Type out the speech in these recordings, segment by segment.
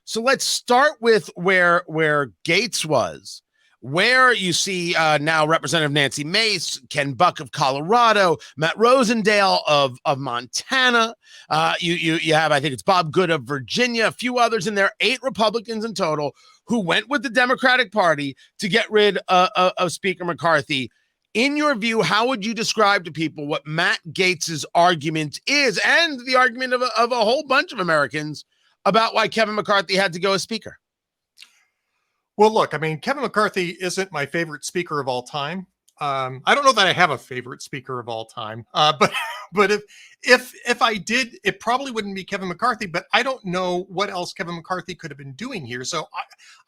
So let's start with where Gaetz was, where you see now Representative Nancy Mace, Ken Buck of Colorado, Matt Rosendale of Montana. You have, I think it's Bob Good of Virginia, a few others in there, 8 Republicans in total who went with the Democratic Party to get rid of Speaker McCarthy. In your view, how would you describe to people what Matt Gaetz's argument is, and the argument of a whole bunch of Americans about why Kevin McCarthy had to go as Speaker? Well, look, I mean, Kevin McCarthy isn't my favorite speaker of all time. I don't know that I have a favorite speaker of all time, but if I did, it probably wouldn't be Kevin McCarthy. But I don't know what else Kevin McCarthy could have been doing here. So,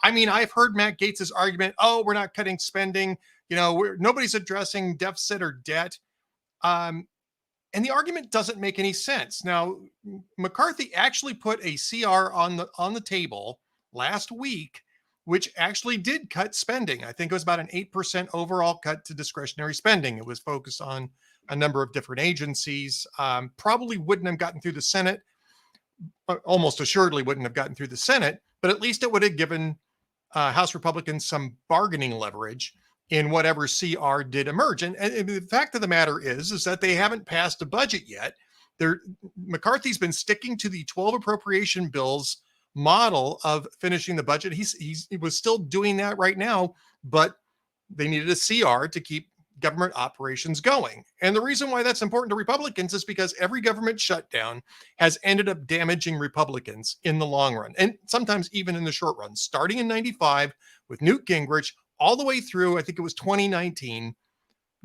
I mean, I've heard Matt Gaetz's argument. Oh, we're not cutting spending. You know, nobody's addressing deficit or debt. And the argument doesn't make any sense. Now, McCarthy actually put a CR on the table last week, which actually did cut spending. I think it was about an 8% overall cut to discretionary spending. It was focused on a number of different agencies. Probably wouldn't have gotten through the Senate. Almost assuredly wouldn't have gotten through the Senate, but at least it would have given House Republicans some bargaining leverage in whatever CR did emerge. And the fact of the matter is that they haven't passed a budget yet. McCarthy's been sticking to the 12 appropriation bills model of finishing the budget. He was still doing that right now, but they needed a CR to keep government operations going. And the reason why that's important to Republicans is because every government shutdown has ended up damaging Republicans in the long run, and sometimes even in the short run, starting in 95 with Newt Gingrich all the way through, I think it was 2019.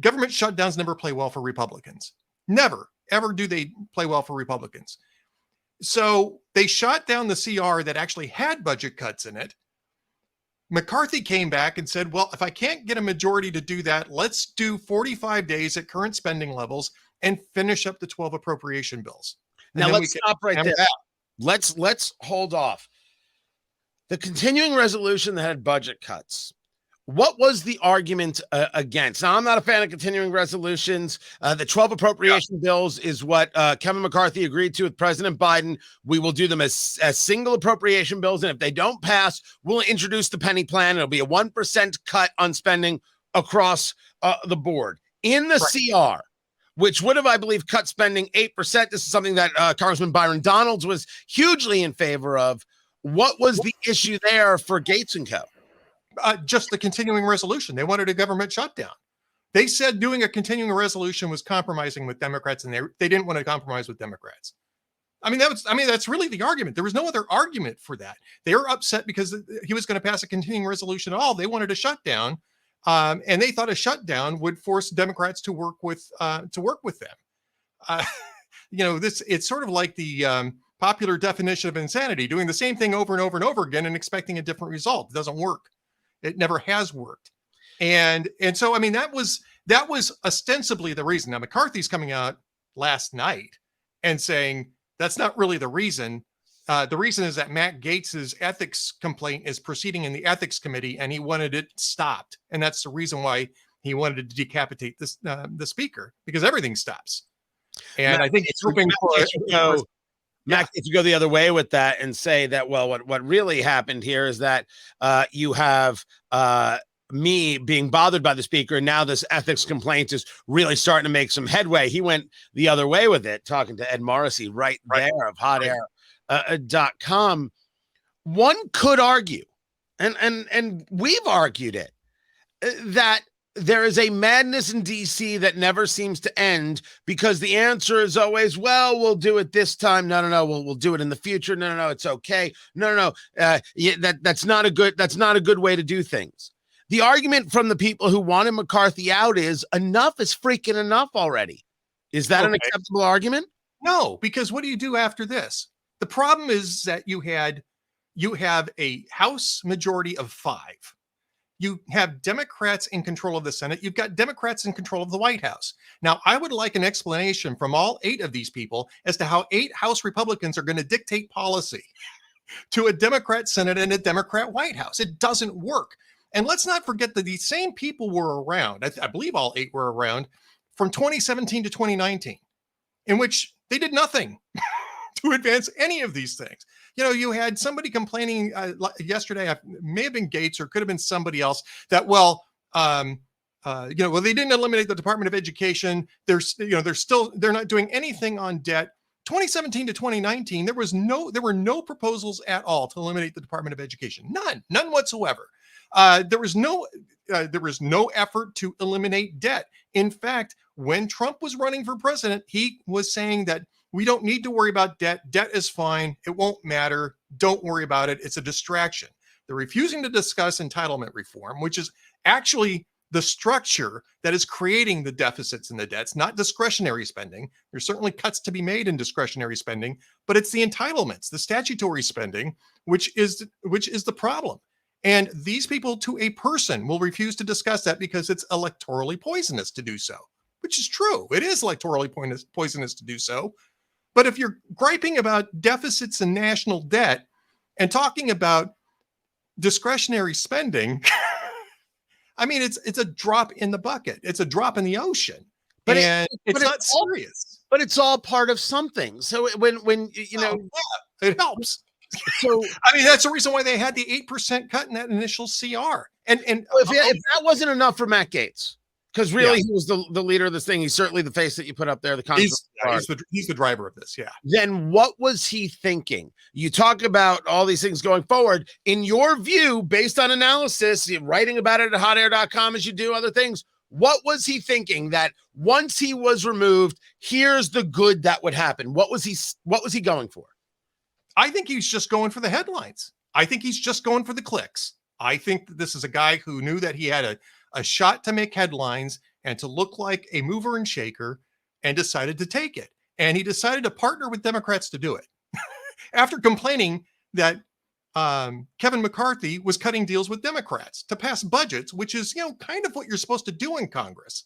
Government shutdowns never play well for Republicans. Never, ever do they play well for Republicans. So they shot down the CR that actually had budget cuts in it. McCarthy came back and said, well, if I can't get a majority to do that, let's do 45 days at current spending levels and finish up the 12 appropriation bills. Now let's stop right there. Let's hold off. The continuing resolution that had budget cuts, what was the argument against? Now, I'm not a fan of continuing resolutions. The 12 appropriation bills is what Kevin McCarthy agreed to with President Biden. We will do them as single appropriation bills, and if they don't pass, we'll introduce the penny plan. It'll be a 1% cut on spending across the board. In the CR, which would have, I believe, cut spending 8%. This is something that Congressman Byron Donalds was hugely in favor of. What was the issue there for Gaetz and co? Just the continuing resolution. They wanted a government shutdown. They said doing a continuing resolution was compromising with Democrats, and they didn't want to compromise with Democrats. That's really the argument. There was no other argument for that. They were upset because he was going to pass a continuing resolution at all. They wanted a shutdown, and they thought a shutdown would force Democrats to work with them. It's sort of like the popular definition of insanity: doing the same thing over and over and over again and expecting a different result. It doesn't work. It never has worked. And so, I mean, that was ostensibly the reason. Now, McCarthy's coming out last night and saying that's not really the reason. The reason is that Matt Gaetz's ethics complaint is proceeding in the ethics committee, and he wanted it stopped. And that's the reason why he wanted to decapitate the speaker, because everything stops. And I think it's hoping for Matt, if you go the other way with that and say that, well, what really happened here is that you have me being bothered by the speaker, and now this ethics complaint is really starting to make some headway. He went the other way with it, talking to Ed Morrissey right there of hotair.com. One could argue, and we've argued it, that there is a madness in DC that never seems to end, because the answer is always, well, we'll do it this time. No. We'll do it in the future. No. It's okay. No. That's not a good way to do things. The argument from the people who wanted McCarthy out is enough is freaking enough already. Is that an acceptable argument? No, because what do you do after this? The problem is that you have a House majority of 5. You have Democrats in control of the Senate. You've got Democrats in control of the White House. Now, I would like an explanation from all 8 of these people as to how 8 House Republicans are going to dictate policy to a Democrat Senate and a Democrat White House. It doesn't work. And let's not forget that these same people were around. I believe all 8 were around from 2017 to 2019, in which they did nothing to advance any of these things. You know, you had somebody complaining yesterday, may have been Gaetz or could have been somebody else, that, well, they didn't eliminate the Department of Education. They're not doing anything on debt. 2017 to 2019, there were no proposals at all to eliminate the Department of Education. None whatsoever. There was no effort to eliminate debt. In fact, when Trump was running for president, he was saying that we don't need to worry about debt. Debt is fine. It won't matter. Don't worry about it. It's a distraction. They're refusing to discuss entitlement reform, which is actually the structure that is creating the deficits and the debts, not discretionary spending. There's certainly cuts to be made in discretionary spending, but it's the entitlements, the statutory spending, which is the problem. And these people, to a person, will refuse to discuss that because it's electorally poisonous to do so, which is true. It is electorally poisonous to do so. But if you're griping about deficits and national debt and talking about discretionary spending, I mean, it's a drop in the bucket. It's a drop in the ocean, but it's not serious. But it's all part of something. So when it helps. So I mean, that's the reason why they had the 8% cut in that initial CR. And if that wasn't enough for Matt Gaetz, because really he was the leader of this thing. He's certainly the face that you put up there. He's the driver of this. Yeah. Then what was he thinking? You talk about all these things going forward. In your view, based on analysis, you're writing about it at hotair.com as you do other things. What was he thinking that once he was removed, here's the good that would happen? What was he going for? I think he's just going for the headlines. I think he's just going for the clicks. I think that this is a guy who knew that he had a shot to make headlines and to look like a mover and shaker, and decided to take it. And he decided to partner with Democrats to do it. After complaining that Kevin McCarthy was cutting deals with Democrats to pass budgets, which is, kind of what you're supposed to do in Congress.